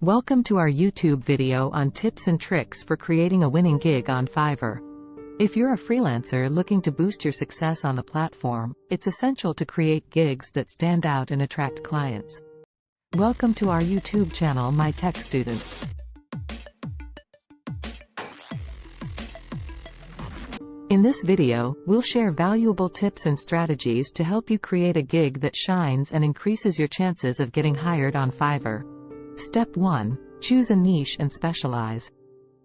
Welcome to our YouTube video on tips and tricks for creating a winning gig on Fiverr. If you're a freelancer looking to boost your success on the platform, it's essential to create gigs that stand out and attract clients. Welcome to our YouTube channel, my tech students. In this video, we'll share valuable tips and strategies to help you create a gig that shines and increases your chances of getting hired on Fiverr. Step 1. Choose a niche and specialize.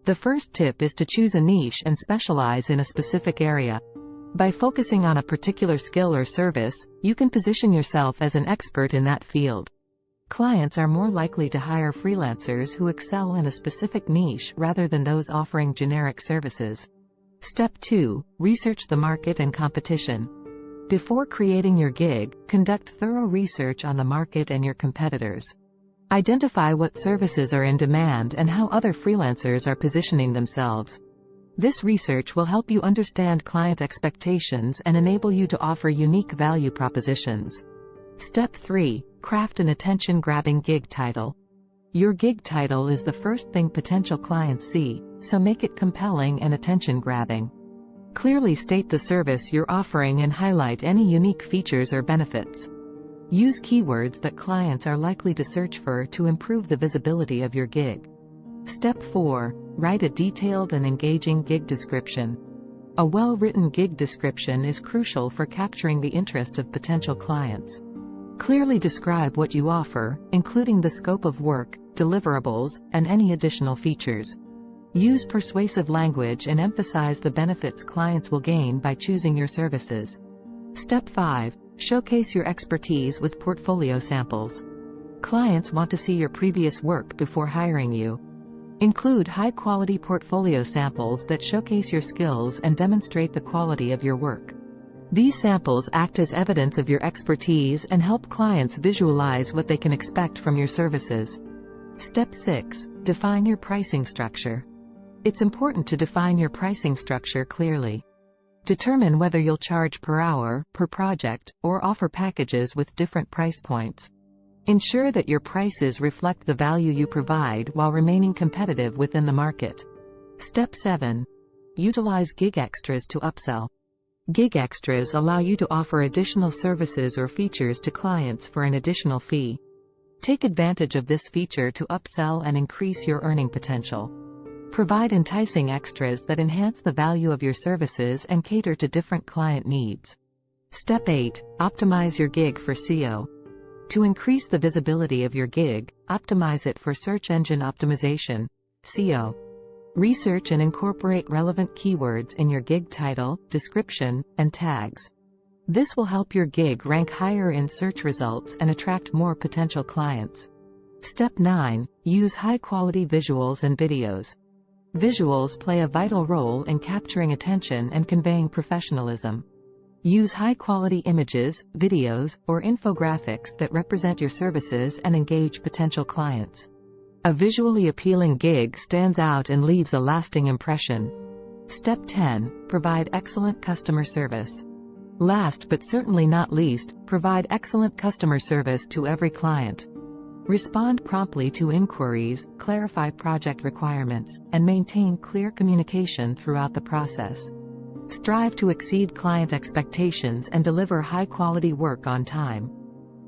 The first tip is to choose a niche and specialize in a specific area. By focusing on a particular skill or service, you can position yourself as an expert in that field. Clients are more likely to hire freelancers who excel in a specific niche rather than those offering generic services. Step 2. Research the market and competition. Before creating your gig, conduct thorough research on the market and your competitors. Identify what services are in demand and how other freelancers are positioning themselves. This research will help you understand client expectations and enable you to offer unique value propositions. Step 3. Craft an attention-grabbing gig title. Your gig title is the first thing potential clients see, so make it compelling and attention-grabbing. Clearly state the service you're offering and highlight any unique features or benefits. Use keywords that clients are likely to search for to improve the visibility of your gig. Step 4. Write a detailed and engaging gig description. A well-written gig description is crucial for capturing the interest of potential clients. Clearly describe what you offer, including the scope of work, deliverables, and any additional features. Use persuasive language and emphasize the benefits clients will gain by choosing your services. Step 5. Showcase your expertise with portfolio samples. Clients want to see your previous work before hiring you. Include high-quality portfolio samples that showcase your skills and demonstrate the quality of your work. These samples act as evidence of your expertise and help clients visualize what they can expect from your services. Step 6. Define your pricing structure. It's important to define your pricing structure clearly. Determine whether you'll charge per hour, per project, or offer packages with different price points. Ensure that your prices reflect the value you provide while remaining competitive within the market. Step 7. Utilize gig extras to upsell. Gig extras allow you to offer additional services or features to clients for an additional fee. Take advantage of this feature to upsell and increase your earning potential. Provide enticing extras that enhance the value of your services and cater to different client needs. Step 8. Optimize your gig for SEO. To increase the visibility of your gig, optimize it for search engine optimization, SEO. Research and incorporate relevant keywords in your gig title, description, and tags. This will help your gig rank higher in search results and attract more potential clients. Step 9. Use high-quality visuals and videos. Visuals play a vital role in capturing attention and conveying professionalism. Use high-quality images, videos, or infographics that represent your services and engage potential clients. A visually appealing gig stands out and leaves a lasting impression. Step 10. Provide excellent customer service. Last but certainly not least, provide excellent customer service to every client. Respond promptly to inquiries, clarify project requirements, and maintain clear communication throughout the process. Strive to exceed client expectations and deliver high-quality work on time.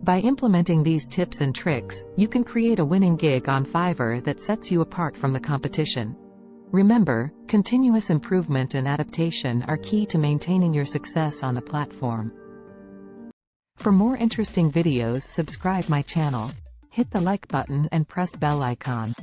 By implementing these tips and tricks, you can create a winning gig on Fiverr that sets you apart from the competition. Remember, continuous improvement and adaptation are key to maintaining your success on the platform. For more interesting videos, subscribe my channel. Hit the like button and press bell icon.